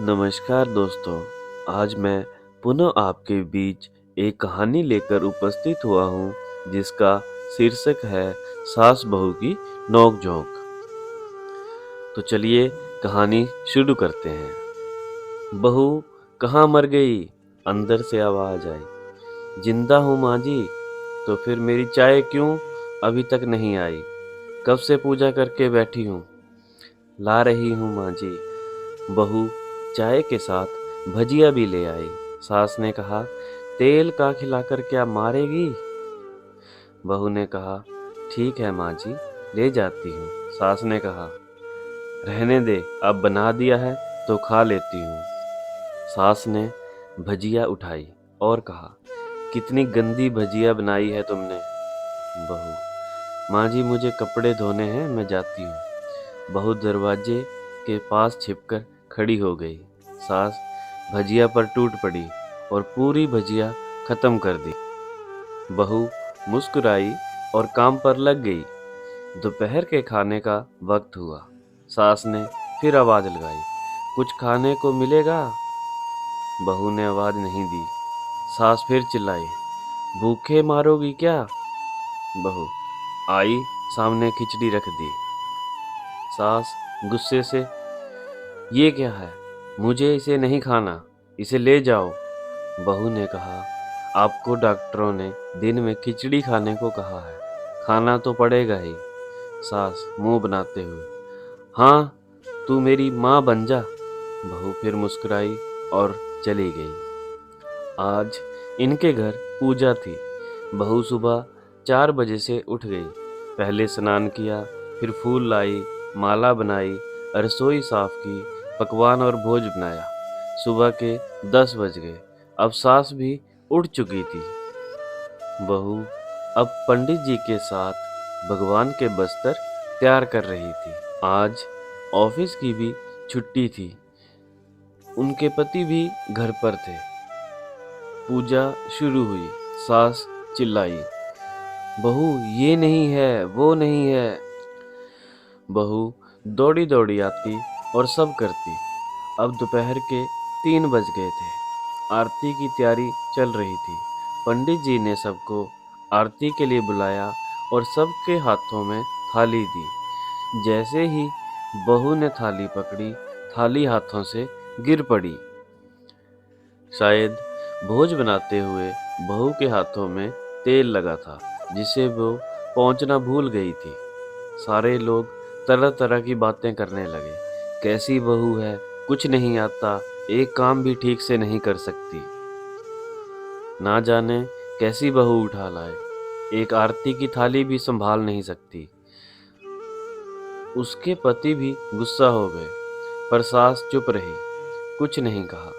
नमस्कार दोस्तों, आज मैं पुनः आपके बीच एक कहानी लेकर उपस्थित हुआ हूँ जिसका शीर्षक है सास बहू की नोक-झोंक। तो चलिए कहानी शुरू करते हैं। बहू कहाँ मर गई? अंदर से आवाज आई। जिंदा हूँ माँ जी। तो फिर मेरी चाय क्यों अभी तक नहीं आई? कब से पूजा करके बैठी हूँ। ला रही हूँ माँ जी। बहू चाय के साथ भजिया भी ले आई। सास ने कहा, तेल का खिलाकर क्या मारेगी? बहू ने कहा, ठीक है माँ जी, ले जाती हूँ। सास ने कहा, रहने दे, अब बना दिया है तो खा लेती हूँ। सास ने भजिया उठाई और कहा, कितनी गंदी भजिया बनाई है तुमने। बहू, माँ जी मुझे कपड़े धोने हैं, मैं जाती हूँ। बहू दरवाजे के पास छिपकर खड़ी हो गई। सास भजिया पर टूट पड़ी और पूरी भजिया खत्म कर दी। बहू मुस्कुराई और काम पर लग गई। दोपहर के खाने का वक्त हुआ। सास ने फिर आवाज लगाई, कुछ खाने को मिलेगा? बहू ने आवाज नहीं दी। सास फिर चिल्लाई, भूखे मारोगी क्या? बहू आई, सामने खिचड़ी रख दी। सास गुस्से से, ये क्या है? मुझे इसे नहीं खाना, इसे ले जाओ। बहू ने कहा, आपको डॉक्टरों ने दिन में खिचड़ी खाने को कहा है, खाना तो पड़ेगा ही। सास मुंह बनाते हुए, हाँ, तू मेरी माँ बन जा। बहू फिर मुस्कुराई और चली गई। आज इनके घर पूजा थी। बहू सुबह 4 बजे से उठ गई। पहले स्नान किया, फिर फूल लाई, माला बनाई, रसोई साफ की, पकवान और भोज बनाया। सुबह के 10 बज गए। अब सास भी उठ चुकी थी। बहू अब पंडित जी के साथ भगवान के बस्तर तैयार कर रही थी। आज ऑफिस की भी छुट्टी थी। उनके पति भी घर पर थे। पूजा शुरू हुई। सास चिल्लाई, बहू ये नहीं है, वो नहीं है। बहू दौड़ी दौड़ी आती और सब करती। अब दोपहर के 3 बज गए थे। आरती की तैयारी चल रही थी। पंडित जी ने सबको आरती के लिए बुलाया और सबके हाथों में थाली दी। जैसे ही बहू ने थाली पकड़ी, थाली हाथों से गिर पड़ी। शायद भोज बनाते हुए बहू के हाथों में तेल लगा था, जिसे वो पहुंचना भूल गई थी। सारे लोग तरह तरह की बातें करने लगे। कैसी बहू है, कुछ नहीं आता, एक काम भी ठीक से नहीं कर सकती। ना जाने कैसी बहू उठा लाए, एक आरती की थाली भी संभाल नहीं सकती। उसके पति भी गुस्सा हो गए, पर सास चुप रही, कुछ नहीं कहा।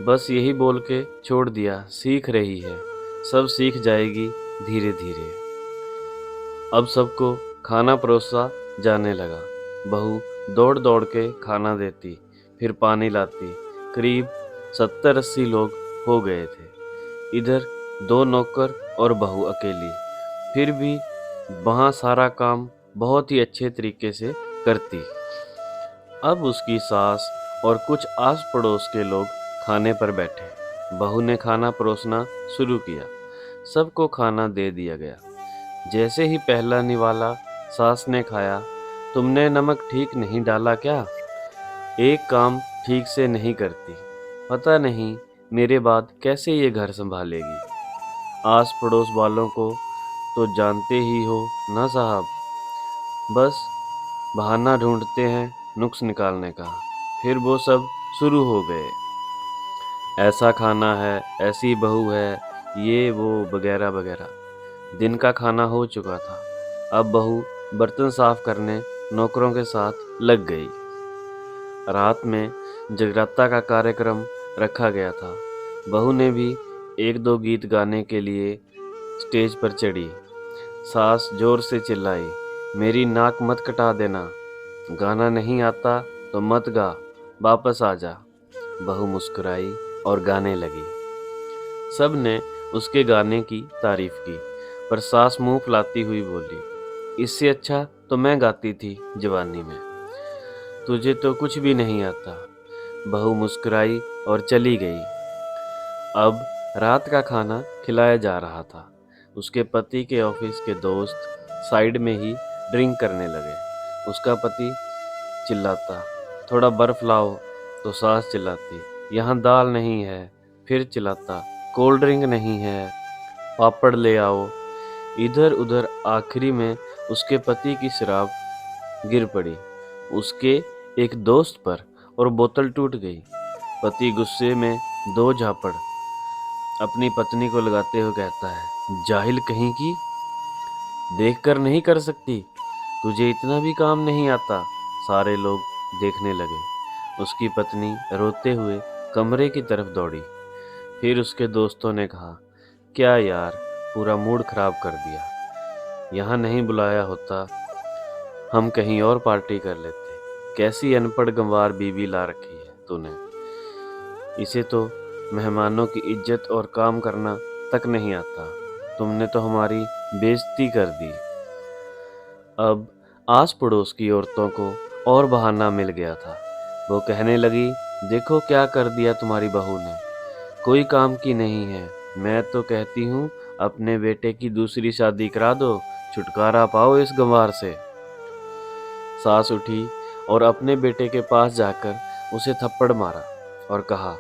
बस यही बोल के छोड़ दिया, सीख रही है, सब सीख जाएगी धीरे धीरे। अब सबको खाना परोसा जाने लगा। बहू दौड़ दौड़ के खाना देती, फिर पानी लाती। करीब 70-80 लोग हो गए थे। इधर 2 नौकर और बहू अकेली। फिर भी वहाँ सारा काम बहुत ही अच्छे तरीके से करती। अब उसकी सास और कुछ आस पड़ोस के लोग खाने पर बैठे। बहू ने खाना परोसना शुरू किया। सबको खाना दे दिया गया। जैसे ही पहला निवाला सास ने खाया, तुमने नमक ठीक नहीं डाला क्या? एक काम ठीक से नहीं करती, पता नहीं मेरे बाद कैसे ये घर संभालेगी। आस पड़ोस वालों को तो जानते ही हो ना साहब, बस बहाना ढूंढते हैं नुक्स निकालने का। फिर वो सब शुरू हो गए, ऐसा खाना है, ऐसी बहू है, ये वो वगैरह वगैरह। दिन का खाना हो चुका था। अब बहू बर्तन साफ करने नौकरों के साथ लग गई। रात में जगराता का कार्यक्रम रखा गया था। बहू ने भी 1-2 गीत गाने के लिए स्टेज पर चढ़ी। सास जोर से चिल्लाई, मेरी नाक मत कटा देना, गाना नहीं आता तो मत गा, वापस आ जा। बहू मुस्कुराई और गाने लगी। सब ने उसके गाने की तारीफ की, पर सास मुंह फुलाती हुई बोली, इससे अच्छा तो मैं गाती थी जवानी में। तुझे तो कुछ भी नहीं आता। बहू मुस्कुराई और चली गई। अब रात का खाना खिलाया जा रहा था। उसके पति के ऑफिस के दोस्त साइड में ही ड्रिंक करने लगे। उसका पति चिल्लाता, थोड़ा बर्फ लाओ, तो सास चिल्लाती, यहाँ दाल नहीं है। फिर चिल्लाता, कोल्ड ड्रिंक नहीं है, पापड़ ले आओ। इधर उधर आखिरी में उसके पति की शराब गिर पड़ी उसके एक दोस्त पर और बोतल टूट गई। पति गुस्से में दो झापड़ अपनी पत्नी को लगाते हुए कहता है, जाहिल कहीं की, देखकर नहीं कर सकती, तुझे इतना भी काम नहीं आता। सारे लोग देखने लगे। उसकी पत्नी रोते हुए कमरे की तरफ दौड़ी। फिर उसके दोस्तों ने कहा, क्या यार, पूरा मूड खराब कर दिया। यहाँ नहीं बुलाया होता, हम कहीं और पार्टी कर लेते। कैसी अनपढ़ गंवार बीवी ला रखी है तूने। इसे तो मेहमानों की इज्जत और काम करना तक नहीं आता। तुमने तो हमारी बेइज्जती कर दी। अब आस पड़ोस की औरतों को और बहाना मिल गया था। वो कहने लगी, देखो क्या कर दिया तुम्हारी बहू ने, कोई काम की नहीं है। मैं तो कहती हूँ अपने बेटे की दूसरी शादी करा दो, छुटकारा पाओ इस गंवार से। सास उठी और अपने बेटे के पास जाकर उसे थप्पड़ मारा और कहा,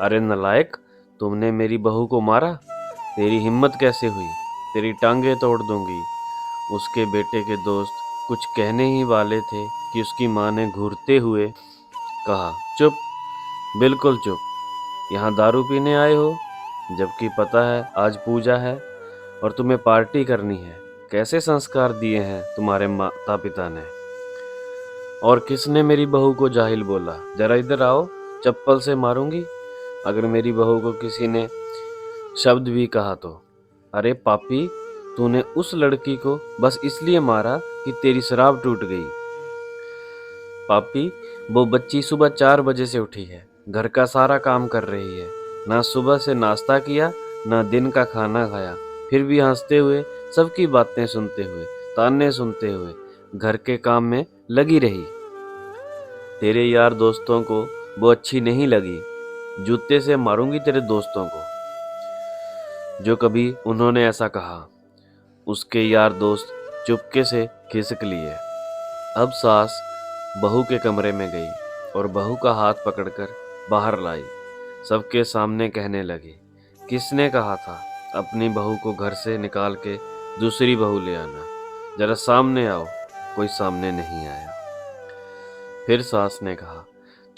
अरे नलायक, तुमने मेरी बहू को मारा, तेरी हिम्मत कैसे हुई, तेरी टांगें तोड़ दूंगी। उसके बेटे के दोस्त कुछ कहने ही वाले थे कि उसकी माँ ने घूरते हुए कहा, चुप, बिल्कुल चुप, यहाँ दारू पीने आए हो, जबकि पता है आज पूजा है और तुम्हें पार्टी करनी है। कैसे संस्कार दिए हैं तुम्हारे माता पिता ने। और किसने मेरी बहू को जाहिल बोला, जरा इधर आओ, चप्पल से मारूंगी अगर मेरी बहू को किसी ने शब्द भी कहा तो। अरे पापी, तूने उस लड़की को बस इसलिए मारा कि तेरी शराब टूट गई। पापी, वो बच्ची सुबह 4 बजे से उठी है, घर का सारा काम कर रही है, ना सुबह से नाश्ता किया, ना दिन का खाना खाया, फिर भी हंसते हुए, सबकी बातें सुनते हुए, ताने सुनते हुए घर के काम में लगी रही। तेरे यार दोस्तों को वो अच्छी नहीं लगी, जूते से मारूंगी तेरे दोस्तों को जो कभी उन्होंने ऐसा कहा। उसके यार दोस्त चुपके से खिसक लिए। अब सास बहू के कमरे में गई और बहू का हाथ पकड़कर बाहर लाई। सबके सामने कहने लगी, किसने कहा था अपनी बहू को घर से निकाल के दूसरी बहू ले आना, जरा सामने आओ। कोई सामने नहीं आया। फिर सास ने कहा,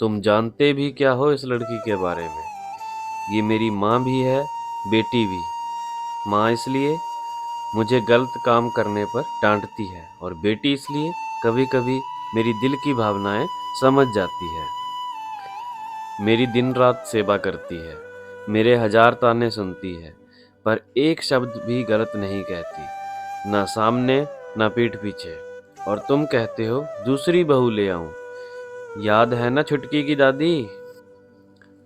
तुम जानते भी क्या हो इस लड़की के बारे में। ये मेरी माँ भी है, बेटी भी। माँ इसलिए मुझे गलत काम करने पर डांटती है और बेटी इसलिए कभी कभी मेरी दिल की भावनाएं समझ जाती है। मेरी दिन रात सेवा करती है, मेरे 1000 ताने सुनती है, पर एक शब्द भी गलत नहीं कहती, ना सामने ना पीठ पीछे। और तुम कहते हो दूसरी बहू ले आऊं। याद है ना छुटकी की दादी,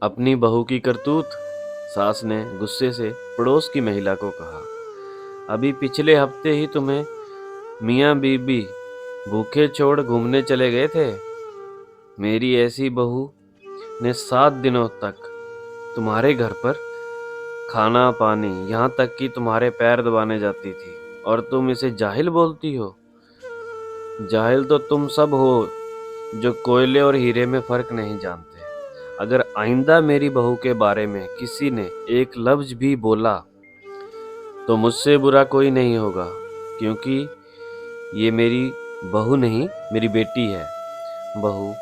अपनी बहू की करतूत। सास ने गुस्से से पड़ोस की महिला को कहा, अभी पिछले हफ्ते ही तुम्हें मियाँ बीबी भूखे छोड़ घूमने चले गए थे। मेरी ऐसी बहू ने 7 दिनों तक तुम्हारे घर पर खाना पानी, यहाँ तक कि तुम्हारे पैर दबाने जाती थी, और तुम इसे जाहिल बोलती हो। जाहिल तो तुम सब हो जो कोयले और हीरे में फर्क नहीं जानते। अगर आइंदा मेरी बहू के बारे में किसी ने एक लफ्ज भी बोला तो मुझसे बुरा कोई नहीं होगा, क्योंकि ये मेरी बहू नहीं, मेरी बेटी है। बहू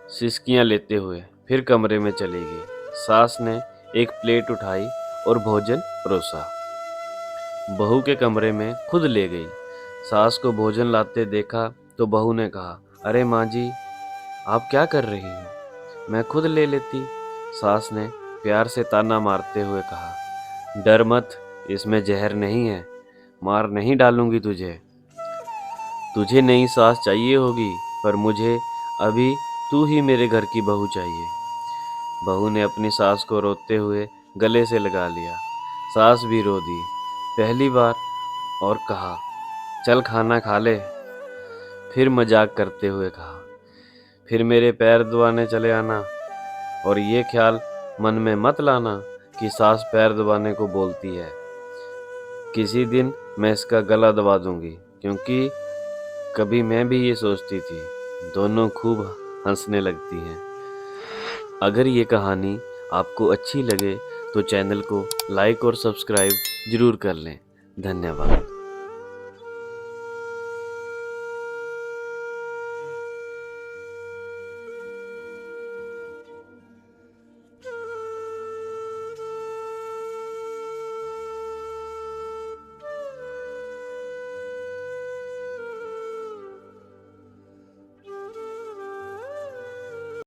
सिसकियां लेते हुए फिर कमरे में चली गई। सास ने एक प्लेट उठाई और भोजन परोसा, बहू के कमरे में खुद ले गई। सास को भोजन लाते देखा तो बहू ने कहा, अरे माँ जी, आप क्या कर रही हो, मैं खुद ले लेती। सास ने प्यार से ताना मारते हुए कहा, डर मत, इसमें जहर नहीं है, मार नहीं डालूंगी तुझे। तुझे नई सास चाहिए होगी, पर मुझे अभी तू ही मेरे घर की बहू चाहिए। बहू ने अपनी सास को रोते हुए गले से लगा लिया। सास भी रो दी पहली बार और कहा, चल खाना खा ले। फिर मजाक करते हुए कहा, फिर मेरे पैर दबाने चले आना, और ये ख्याल मन में मत लाना कि सास पैर दबाने को बोलती है। किसी दिन मैं इसका गला दबा दूंगी, क्योंकि कभी मैं भी ये सोचती थी। दोनों खूब हंसने लगती हैं। अगर ये कहानी आपको अच्छी लगे तो चैनल को लाइक और सब्सक्राइब जरूर कर लें। धन्यवाद।